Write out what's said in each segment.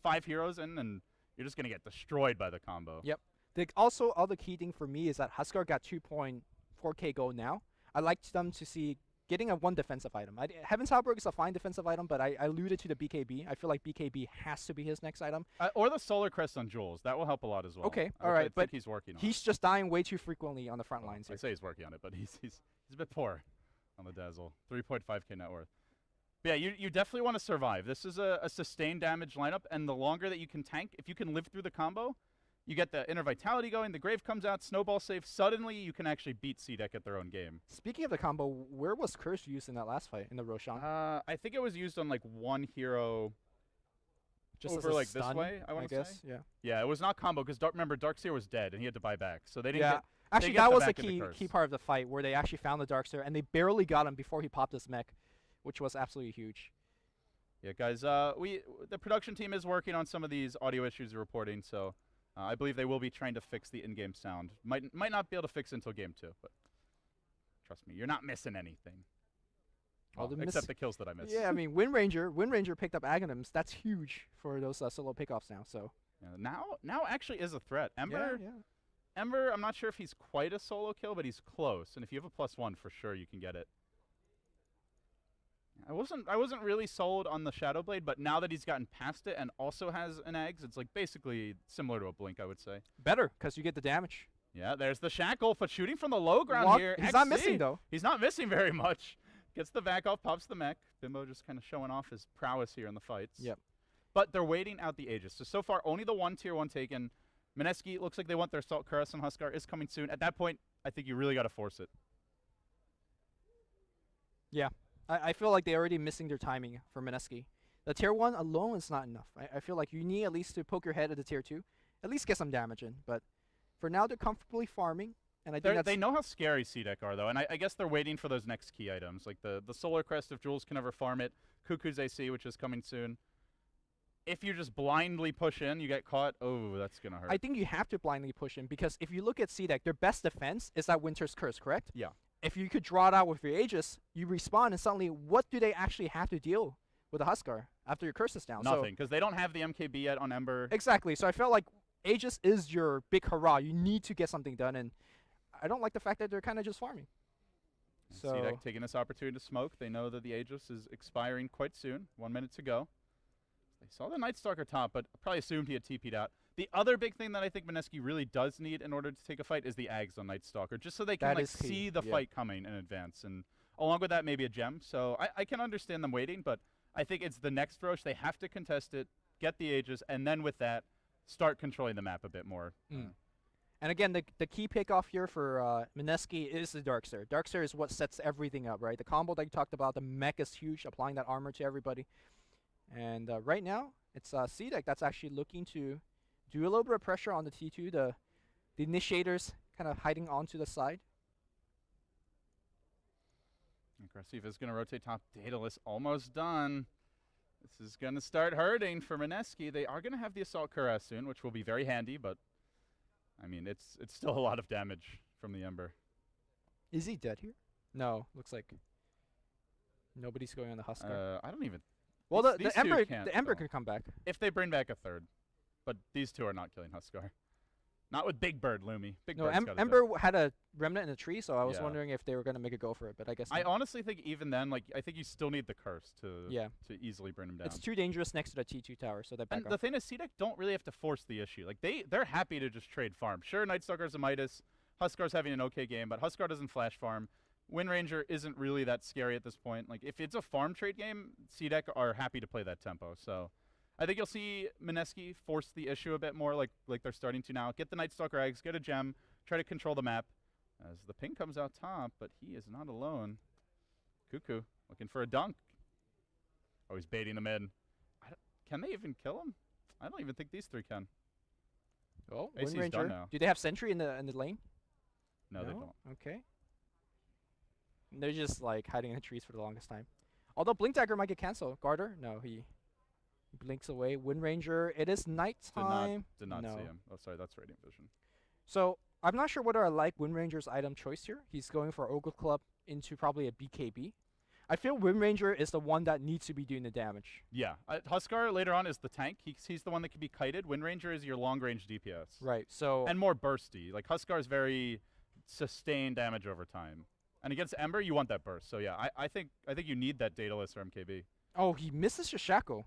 5 heroes in, and you're just going to get destroyed by the combo. Yep. Also, other key thing for me is that Huskar got 2.4k gold now. I like them to see getting a 1 defensive item. Heaven's Outbreak is a fine defensive item, but I alluded to the BKB. I feel like BKB has to be his nenext item. Or the Solar Crest on Jules. That will help a lot as well. Okay, all right. I but think he's working on he's just dying way too frequently on the front lines here. I say he's working on it, but he's a bit poor on the Dazzle. 3.5k net worth. But yeah, you definitely want to survive. This is a sustained damage lineup, and the longer that you can tank, if you can live through the combo, you get the Inner Vitality going, the Grave comes out, Snowball safe, suddenly you can actually beat CDEC at their own game. Speaking of the combo, where was Curse used in that last fight, in the Roshan? I think it was used on like one hero just over as a like stun, this way, I want to say. Yeah. Yeah, it was not combo, because remember, Darkseer was dead, and he had to buy back, so they didn't yeah. get... Actually, that was a key part of the fight, where they actually found the Darkseer, and they barely got him before he popped his mech, which was absolutely huge. Yeah, guys, the production team is working on some of these audio issues you're reporting, so I believe they will be trying to fix the in-game sound. Might not be able to fix it until Game 2, but trust me, you're not missing anything. Well, except the kills that I missed. Yeah, I mean, Wind Ranger picked up Aghanims. That's huge for those solo pickoffs now. So yeah, now actually is a threat. Ember, yeah. Ember, I'm not sure if he's quite a solo kill, but he's close. And if you have a +1, for sure you can get it. I wasn't really sold on the Shadow Blade, but now that he's gotten past it and also has an Eggs, it's like basically similar to a Blink, I would say. Better, because you get the damage. Yeah, there's the Shackle, but shooting from the low ground here. He's not missing, though. He's not missing very much. Gets the back off, pops the mech. Bimbo just kind of showing off his prowess here in the fights. Yep. But they're waiting out the Aegis. So far, only the one tier 1 taken. Mineski looks like they want their Salt Cuirass, and Huskar is coming soon. At that point, I think you really got to force it. Yeah. I feel like they're already missing their timing for Mineski. The tier 1 alone is not enough. I feel like you need at least to poke your head at the tier 2. At least get some damage in. But for now, they're comfortably farming. And I think they know how scary CDEC are, though. And I guess they're waiting for those next key items. Like the Solar Crest, if Jules can ever farm it. Cuckoo's AC, which is coming soon. If you just blindly push in, you get caught. Oh, that's going to hurt. I think you have to blindly push in. Because if you look at CDEC, their best defense is that Winter's Curse, correct? Yeah. If you could draw it out with your Aegis, you respawn, and suddenly, what do they actually have to deal with a Huskar after your curse is down? Nothing, because they don't have the MKB yet on Ember. Exactly. So I felt like Aegis is your big hurrah. You need to get something done, and I don't like the fact that they're kind of just farming. So CDEC taking this opportunity to smoke. They know that the Aegis is expiring quite soon. 1 minute to go. They saw the Night Stalker top, but probably assumed he had TP'd out. The other big thing that I think Mineski really does need in order to take a fight is the Ags on Night Stalker, just so they can like see the fight coming in advance. And along with that, maybe a gem. So I can understand them waiting, but I think it's the next Roche. They have to contest it, get the Aegis, and then with that, start controlling the map a bit more. And again, the key pick-off here for Mineski is the Darkseer. Darkseer is what sets everything up, right? The combo that you talked about, the mech is huge, applying that armor to everybody. And right now, it's CDEC that's actually looking to do a little bit of pressure on the T2. The initiators kind of hiding onto the side. Aggressive is going to rotate top. Daedalus almost done. This is going to start hurting for Mineski. They are going to have the Assault Cuirass soon, which will be very handy, but I mean, it's still a lot of damage from the Ember. Is he dead here? No, looks like nobody's going on the Huskar. I don't even... Well, the Ember can come back. If they bring back a third. But these two are not killing Huskar. Not with Big Bird, Lumi. No, Ember had a remnant in a tree, so I was wondering if they were going to make a go for it, but I guess not. I honestly think even then, like, I think you still need the curse to easily bring him down. It's too dangerous next to the T2 tower, so that back off. The thing is, CDEC don't really have to force the issue. Like, they're happy to just trade farm. Sure, Night Stalker's a Midas. Huskar's having an okay game, but Huskar doesn't flash farm. Wind Ranger isn't really that scary at this point. Like, if it's a farm trade game, CDEC are happy to play that tempo, so... I think you'll see Mineski force the issue a bit more like they're starting to now. Get the Night Stalker eggs, get a gem, try to control the map. As the ping comes out top, but he is not alone. Cuckoo looking for a dunk. Oh, he's baiting them in. Can they even kill him? I don't even think these three can. Oh, AC's Wind Ranger. done now. Do they have Sentry in the lane? No, they don't. Okay. They're just like hiding in the trees for the longest time. Although Blink Dagger might get cancelled. Garter? No, he blinks away. Wind Ranger, it is nighttime. Did not see him. Oh, sorry, that's Radiant Vision. So, I'm not sure whether I like Wind Ranger's item choice here. He's going for Ogre Club into probably a BKB. I feel Wind Ranger is the one that needs to be doing the damage. Yeah. Huskar later on is the tank. He's the one that can be kited. Wind Ranger is your long-range DPS. Right. So And more bursty. Like, Huskar is very sustained damage over time. And against Ember, you want that burst. So, yeah, I think you need that Daedalus or MKB. oh, he misses your shackle.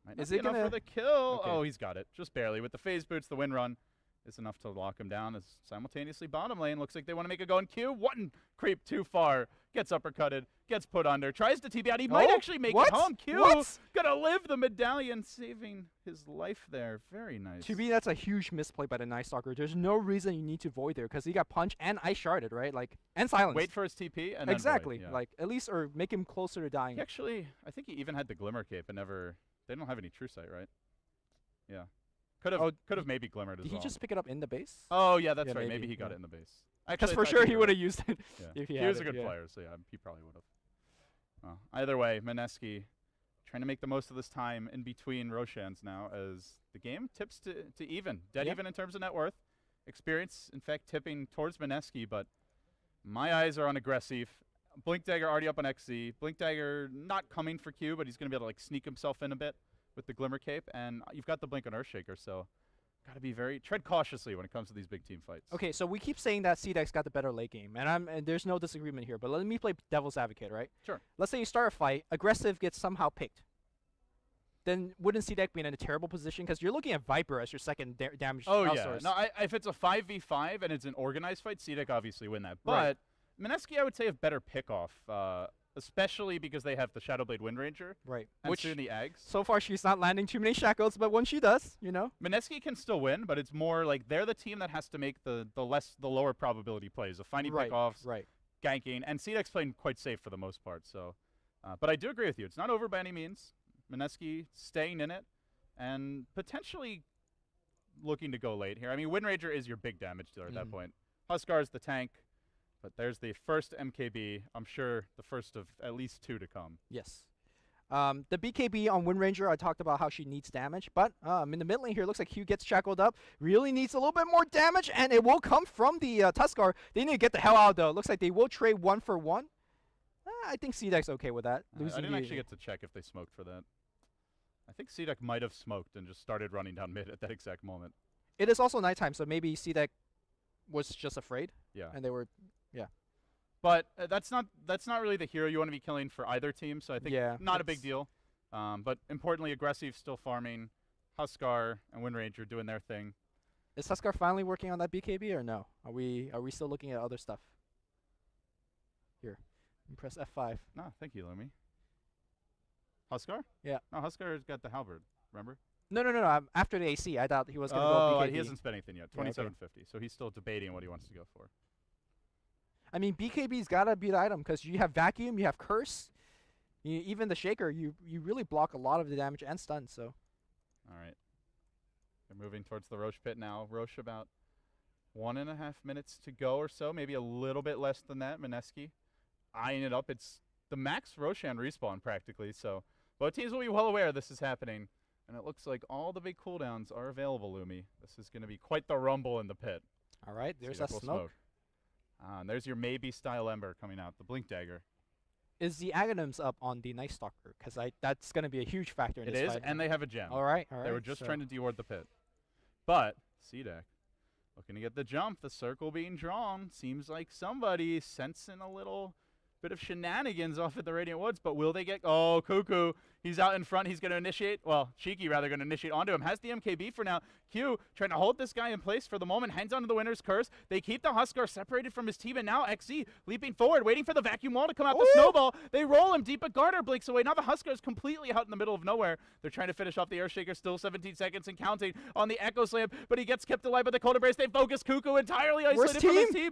Might not Is be it enough gonna- for the kill? Okay. Oh, he's got it. Just barely. With the phase boots, the wind run is enough to lock him down. As simultaneously bottom lane looks like they want to make a go in Q. One creep too far. Gets uppercutted. Gets put under. Tries to TP out. He might Oh, actually make what? it home. Q What? gonna live the medallion, saving his life there. Very nice. To me, that's a huge misplay by the Night Stalker. There's no reason you need to void there because he got punched and ice sharded, right? Like, and silenced. Wait for his TP and then exactly. void, yeah. Like, at least or make him closer to dying. He actually, I think he even had the Glimmer Cape and never. They don't have any True Sight, right? Yeah. Could have maybe glimmered as Did well. he just pick it up in the base? Oh yeah, that's Yeah, right. maybe, Maybe he got yeah. it in the base. Because Actually, for I sure think he you're would right. have used it Yeah. if he He had was it, a good yeah. player, so yeah, he probably would have. Either way, Mineski trying to make the most of this time in between Roshans now as the game tips to even. Dead Yep. even in terms of net worth. Experience, in fact, tipping towards Mineski, but my eyes are on aggressive. Blink Dagger already up on XZ. Blink Dagger not coming for Q, but he's going to be able to like sneak himself in a bit with the Glimmer Cape, and you've got the Blink on Earthshaker, so got to be tread cautiously when it comes to these big team fights. Okay, so we keep saying that CDEC got the better late game, and there's no disagreement here. But let me play devil's advocate, right? Sure. Let's say you start a fight, aggressive gets somehow picked. Then wouldn't CDEC be in a terrible position because you're looking at Viper as your second damage Oh yeah. outsource. No, if it's a 5v5 and it's an organized fight, CDEC obviously win that. But Right. Mineski, I would say, have better pickoff, especially because they have the Shadowblade Wind Ranger Right. and Which soon the Eggs. so far she's not landing too many shackles, but when she does, you know. Mineski can still win, but it's more like they're the team that has to make the lower probability plays of finding Right. pickoffs, Right. ganking, and CDEC's playing quite safe for the most part. So, but I do agree with you. It's not over by any means. Mineski staying in it and potentially looking to go late here. I mean, Wind Ranger is your big damage dealer at that point. Huskar's the tank, but there's the first MKB. I'm sure the first of at least two to come. Yes. The BKB on Wind Ranger, I talked about how she needs damage, but in the mid lane here, looks like Hugh gets shackled up. Really needs a little bit more damage, and it will come from the Tuskar. They need to get the hell out, though. Looks like they will trade 1 for 1. I think CDEC's okay with that. I didn't actually get to check if they smoked for that. I think CDEC might have smoked and just started running down mid at that exact moment. It is also nighttime, so maybe CDEC was just afraid, Yeah. and they were. But that's not really the hero you want to be killing for either team, so I think Yeah, not a big it's- deal. But importantly, aggressive, still farming. Huskar and Wind Ranger doing their thing. Is Tuskar finally working on that BKB or no? Are we still looking at other stuff? Here, you press F5. No, thank you, Lumi. Huskar? Yeah. No, Huskar's got the halberd, remember? No. After the AC, I thought he was going to go Oh, BKB. he hasn't spent anything yet. Yeah, okay. 2750. So he's still debating what he wants to go for. I mean, BKB's gotta be the item because you have vacuum, you have curse, even the shaker. You really block a lot of the damage and stun. So All right. They're moving towards the Roche pit now. Roche about 1.5 minutes to go or so, maybe a little bit less than that. Mineski eyeing it up. It's the max Roshan respawn practically, so both teams will be well aware this is happening. And it looks like all the big cooldowns are available, Lumi. This is going to be quite the rumble in the pit. all right, there's CDEC that will smoke. And there's your maybe style Ember coming out, the Blink Dagger. Is the Aghanims up on the Night Stalker? Because that's gonna be a huge factor in It this is, fight. and they have a gem. all right. They were just trying to deward the pit. But CDEC looking to get the jump. The circle being drawn. Seems like somebody sensing a little bit of shenanigans off at the Radiant Woods. But will they get... Oh, Cuckoo. He's out in front. He's going to initiate. Well, Cheeky rather going to initiate onto him. Has the MKB for now. Q trying to hold this guy in place for the moment. Hangs onto the winner's curse. They keep the Huskar separated from his team. And now XZ leaping forward, waiting for the vacuum wall to come out. The snowball. They roll him deep. But Garter blinks away. Now the Huskar is completely out in the middle of nowhere. They're trying to finish off the Earthshaker. Still 17 seconds and counting on the Echo Slam. But he gets kept alive by the Cold Embrace. They focus Cuckoo entirely isolated from his team.